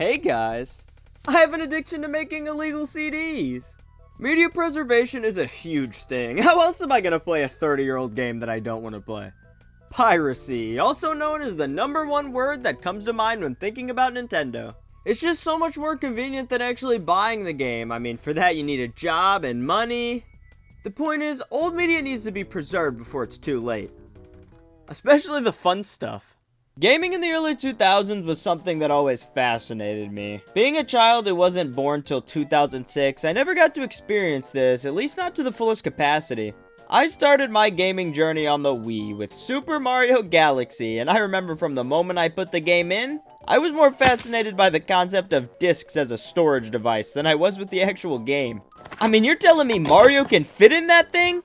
Hey guys, I have an addiction to making illegal CDs. Media preservation is a huge thing. How else am I gonna play a 30-year-old game that I don't want to play? Piracy, also known as the #1 word that comes to mind when thinking about Nintendo. It's just so much more convenient than actually buying the game. I mean, for that you need a job and money. The point is, old media needs to be preserved before it's too late. Especially the fun stuff. Gaming in the early 2000s was something that always fascinated me. Being a child who wasn't born till 2006, I never got to experience this, at least not to the fullest capacity. I started my gaming journey on the Wii with Super Mario Galaxy, and I remember from the moment I put the game in, I was more fascinated by the concept of discs as a storage device than I was with the actual game. I mean, you're telling me Mario can fit in that thing?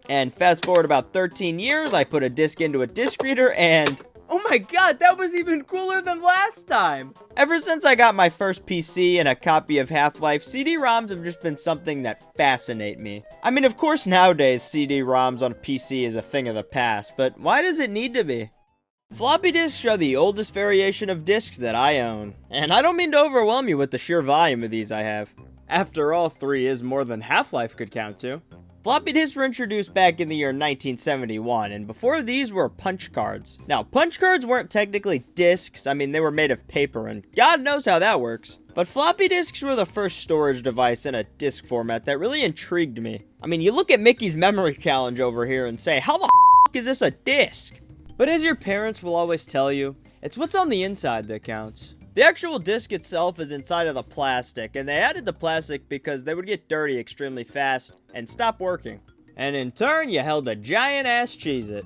And fast forward about 13 years, I put a disc into a disc reader and... oh my god, that was even cooler than last time! Ever since I got my first PC and a copy of Half-Life, CD-ROMs have just been something that fascinate me. I mean, of course nowadays CD-ROMs on a PC is a thing of the past, but why does it need to be? Floppy disks are the oldest variation of discs that I own. And I don't mean to overwhelm you with the sheer volume of these I have. After all, 3 is more than Half-Life could count to. Floppy disks were introduced back in the year 1971, and before these were punch cards. Now, punch cards weren't technically discs, I mean they were made of paper, and God knows how that works. But floppy disks were the first storage device in a disk format that really intrigued me. I mean, you look at Mickey's memory challenge over here and say, how the f*** is this a disc? But as your parents will always tell you, it's what's on the inside that counts. The actual disc itself is inside of the plastic, and they added the plastic because they would get dirty extremely fast and stop working. And in turn, you held a giant-ass Cheez-It.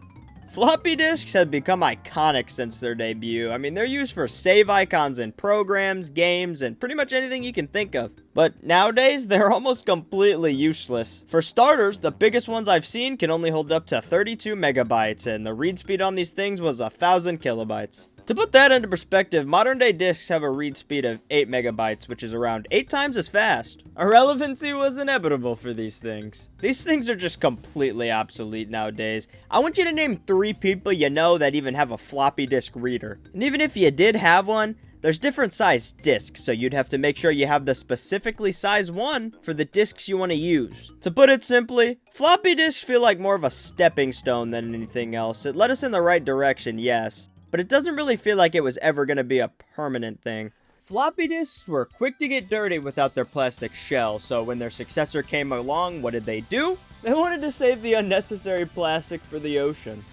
Floppy disks have become iconic since their debut. I mean, they're used for save icons in programs, games, and pretty much anything you can think of. But nowadays, they're almost completely useless. For starters, the biggest ones I've seen can only hold up to 32 megabytes, and the read speed on these things was 1,000 kilobytes. To put that into perspective, modern day discs have a read speed of 8 megabytes, which is around 8 times as fast. Irrelevancy was inevitable for these things. These things are just completely obsolete nowadays. I want you to name 3 people you know that even have a floppy disk reader. And even if you did have one, there's different size discs, so you'd have to make sure you have the specifically sized one for the discs you want to use. To put it simply, floppy disks feel like more of a stepping stone than anything else. It led us in the right direction, yes, but it doesn't really feel like it was ever going to be a permanent thing. Floppy disks were quick to get dirty without their plastic shell, so when their successor came along, what did they do? They wanted to save the unnecessary plastic for the ocean.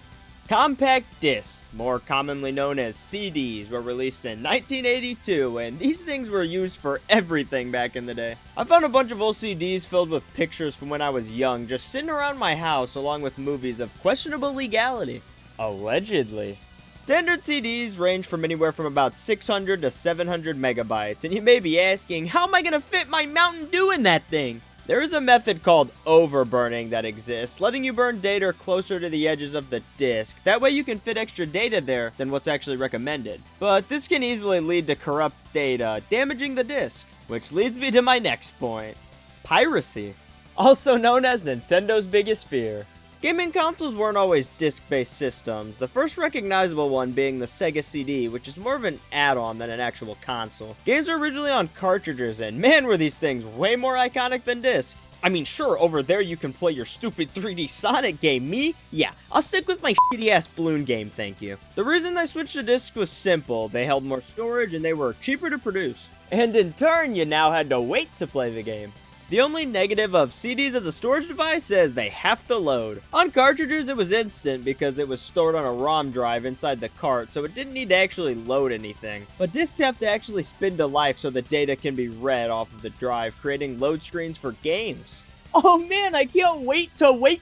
Compact discs, more commonly known as CDs, were released in 1982, and these things were used for everything back in the day. I found a bunch of old CDs filled with pictures from when I was young, just sitting around my house along with movies of questionable legality. Allegedly. Standard CDs range from anywhere from about 600 to 700 megabytes, and you may be asking, how am I going to fit my Mountain Dew in that thing? There is a method called overburning that exists, letting you burn data closer to the edges of the disc. That way you can fit extra data there than what's actually recommended. But this can easily lead to corrupt data, damaging the disc. Which leads me to my next point. Piracy. Also known as Nintendo's biggest fear. Gaming consoles weren't always disc-based systems, the first recognizable one being the Sega CD, which is more of an add-on than an actual console. Games were originally on cartridges, and man were these things way more iconic than discs. I mean, sure, over there you can play your stupid 3D Sonic game, me? Yeah, I'll stick with my shitty-ass balloon game, thank you. The reason they switched to discs was simple, they held more storage and they were cheaper to produce. And in turn, you now had to wait to play the game. The only negative of CDs as a storage device is they have to load. On cartridges, it was instant because it was stored on a ROM drive inside the cart, so it didn't need to actually load anything. But discs have to actually spin to life so the data can be read off of the drive, creating load screens for games. Oh man, I can't wait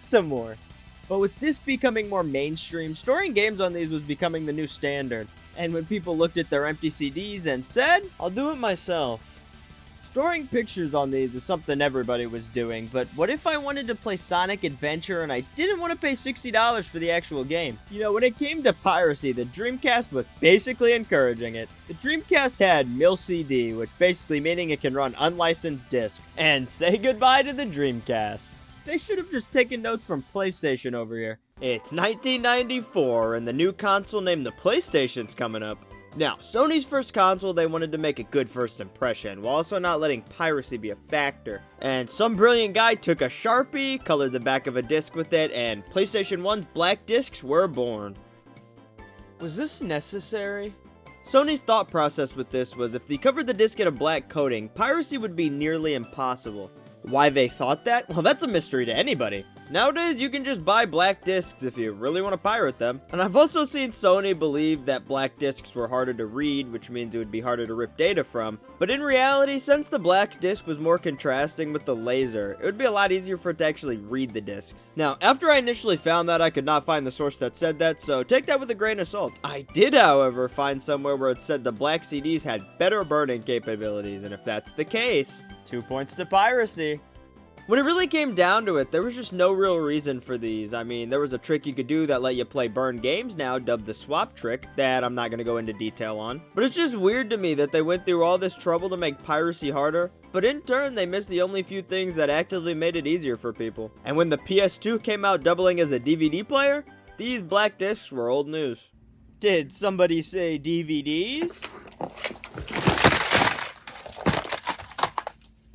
some more. But with this becoming more mainstream, storing games on these was becoming the new standard. And when people looked at their empty CDs and said, I'll do it myself. Storing pictures on these is something everybody was doing, but what if I wanted to play Sonic Adventure and I didn't want to pay $60 for the actual game? You know, when it came to piracy, the Dreamcast was basically encouraging it. The Dreamcast had mil-CD, which basically meaning it can run unlicensed discs. And say goodbye to the Dreamcast. They should have just taken notes from PlayStation over here. It's 1994, and the new console named the PlayStation's coming up. Now, Sony's first console, they wanted to make a good first impression, while also not letting piracy be a factor. And some brilliant guy took a Sharpie, colored the back of a disc with it, and PlayStation 1's black discs were born. Was this necessary? Sony's thought process with this was if they covered the disc in a black coating, piracy would be nearly impossible. Why they thought that? Well, that's a mystery to anybody. Nowadays, you can just buy black discs if you really want to pirate them. And I've also seen Sony believe that black discs were harder to read, which means it would be harder to rip data from. But in reality, since the black disc was more contrasting with the laser, it would be a lot easier for it to actually read the discs. Now, after I initially found that, I could not find the source that said that, so take that with a grain of salt. I did, however, find somewhere where it said the black CDs had better burning capabilities, and if that's the case, 2 points to piracy. When it really came down to it, there was just no real reason for these. I mean, there was a trick you could do that let you play burned games now, dubbed the swap trick, that I'm not going to go into detail on. But it's just weird to me that they went through all this trouble to make piracy harder, but in turn, they missed the only few things that actively made it easier for people. And when the PS2 came out doubling as a DVD player, these black discs were old news. Did somebody say DVDs?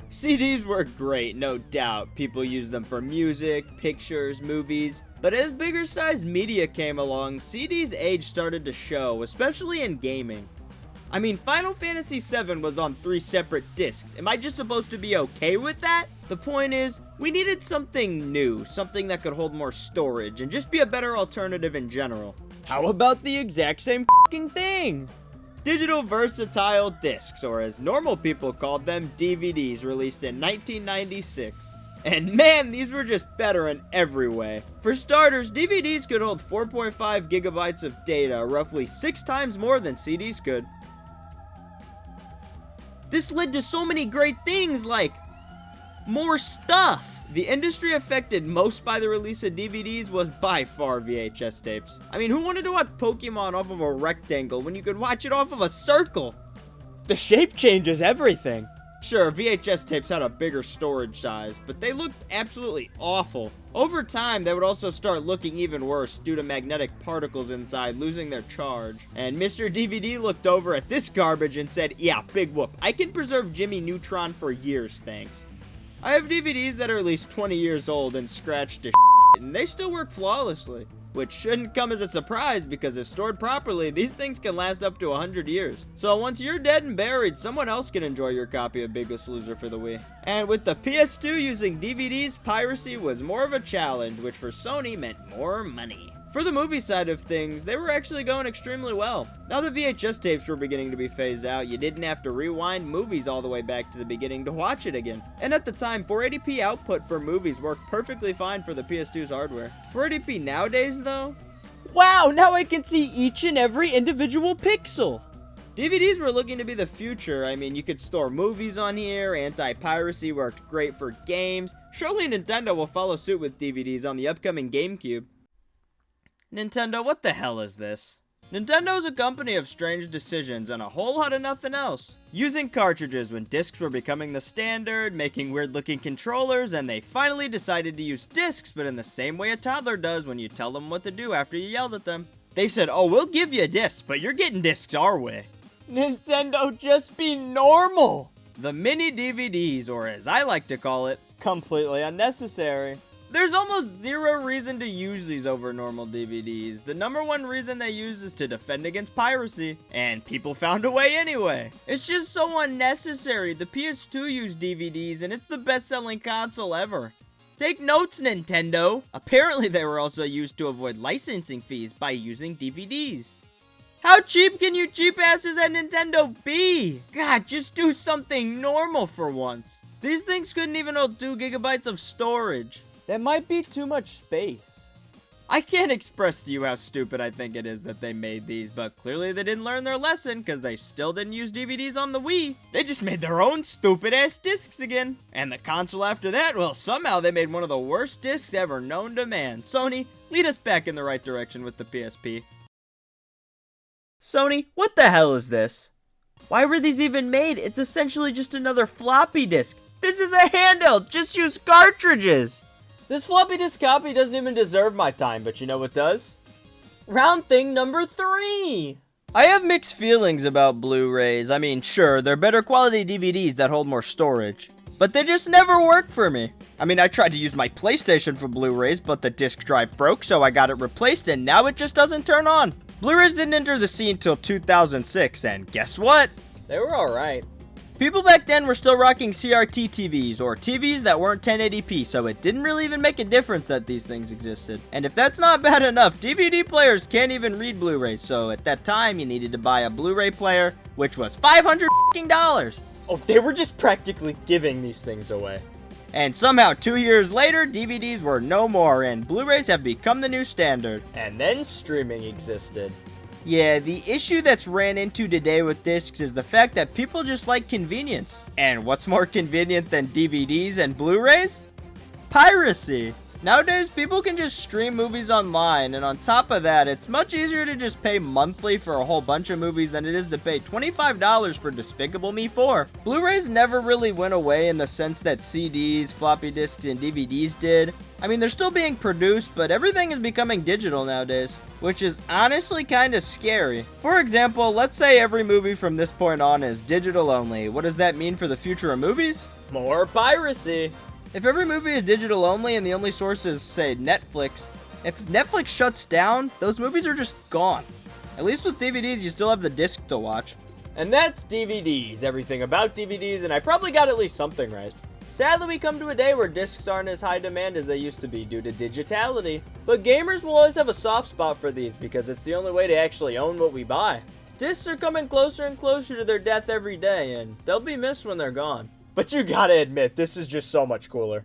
CDs were great, no doubt. People used them for music, pictures, movies. But as bigger sized media came along, CDs' age started to show, especially in gaming. I mean, Final Fantasy VII was on 3 separate discs. Am I just supposed to be okay with that? The point is, we needed something new, something that could hold more storage, and just be a better alternative in general. How about the exact same f***ing thing? Digital versatile discs, or as normal people called them, DVDs, released in 1996. And man, these were just better in every way. For starters, DVDs could hold 4.5 gigabytes of data, roughly 6 times more than CDs could. This led to so many great things like more stuff. The industry affected most by the release of DVDs was by far VHS tapes. I mean, who wanted to watch Pokemon off of a rectangle when you could watch it off of a circle? The shape changes everything. Sure, VHS tapes had a bigger storage size, but they looked absolutely awful. Over time, they would also start looking even worse due to magnetic particles inside losing their charge. And Mr. DVD looked over at this garbage and said, yeah, big whoop, I can preserve Jimmy Neutron for years, thanks. I have DVDs that are at least 20 years old and scratched to shit, and they still work flawlessly. Which shouldn't come as a surprise because if stored properly, these things can last up to 100 years. So once you're dead and buried, someone else can enjoy your copy of Biggest Loser for the Wii. And with the PS2 using DVDs, piracy was more of a challenge, which for Sony meant more money. For the movie side of things, they were actually going extremely well. Now that VHS tapes were beginning to be phased out, you didn't have to rewind movies all the way back to the beginning to watch it again. And at the time, 480p output for movies worked perfectly fine for the PS2's hardware. 480p nowadays, though? Wow, now I can see each and every individual pixel! DVDs were looking to be the future. I mean, you could store movies on here, anti-piracy worked great for games. Surely Nintendo will follow suit with DVDs on the upcoming GameCube. Nintendo, what the hell is this? Nintendo is a company of strange decisions and a whole lot of nothing else. Using cartridges when discs were becoming the standard, making weird looking controllers, and they finally decided to use discs, but in the same way a toddler does when you tell them what to do after you yelled at them. They said, oh, we'll give you discs, but you're getting discs our way. Nintendo, just be normal! The mini DVDs, or as I like to call it, completely unnecessary. There's almost zero reason to use these over normal DVDs. The number one reason they use is to defend against piracy, and people found a way anyway. It's just so unnecessary. The PS2 used DVDs, and it's the best-selling console ever. Take notes, Nintendo. Apparently, they were also used to avoid licensing fees by using DVDs. How cheap can you cheap asses at Nintendo be? God, just do something normal for once. These things couldn't even hold 2 gigabytes of storage. That might be too much space. I can't express to you how stupid I think it is that they made these, but clearly they didn't learn their lesson because they still didn't use DVDs on the Wii. They just made their own stupid-ass discs again. And the console after that, well, somehow they made one of the worst discs ever known to man. Sony, lead us back in the right direction with the PSP. Sony, what the hell is this? Why were these even made? It's essentially just another floppy disk. This is a handheld, just use cartridges. This floppy disk copy doesn't even deserve my time, but you know what does? Round thing number 3! I have mixed feelings about Blu-rays. I mean, sure, they're better quality DVDs that hold more storage, but they just never work for me. I mean, I tried to use my PlayStation for Blu-rays, but the disc drive broke, so I got it replaced, and now it just doesn't turn on. Blu-rays didn't enter the scene till 2006, and guess what? They were alright. People back then were still rocking CRT TVs, or TVs that weren't 1080p, so it didn't really even make a difference that these things existed. And if that's not bad enough, DVD players can't even read Blu-rays, so at that time you needed to buy a Blu-ray player, which was $500. Oh, they were just practically giving these things away. And somehow 2 years later, DVDs were no more, and Blu-rays have become the new standard. And then streaming existed. Yeah, the issue that's ran into today with discs is the fact that people just like convenience. And what's more convenient than DVDs and Blu-rays? Piracy. Nowadays, people can just stream movies online, and on top of that, it's much easier to just pay monthly for a whole bunch of movies than it is to pay $25 for Despicable Me 4. Blu-rays never really went away in the sense that CDs, floppy disks, and DVDs did. I mean, they're still being produced, but everything is becoming digital nowadays, which is honestly kind of scary. For example, let's say every movie from this point on is digital only. What does that mean for the future of movies? More piracy. If every movie is digital only and the only source is, say, Netflix, if Netflix shuts down, those movies are just gone. At least with DVDs, you still have the disc to watch. And that's DVDs, everything about DVDs, and I probably got at least something right. Sadly, we come to a day where discs aren't as high demand as they used to be due to digitality. But gamers will always have a soft spot for these because it's the only way to actually own what we buy. Discs are coming closer and closer to their death every day, and they'll be missed when they're gone. But you gotta admit, this is just so much cooler.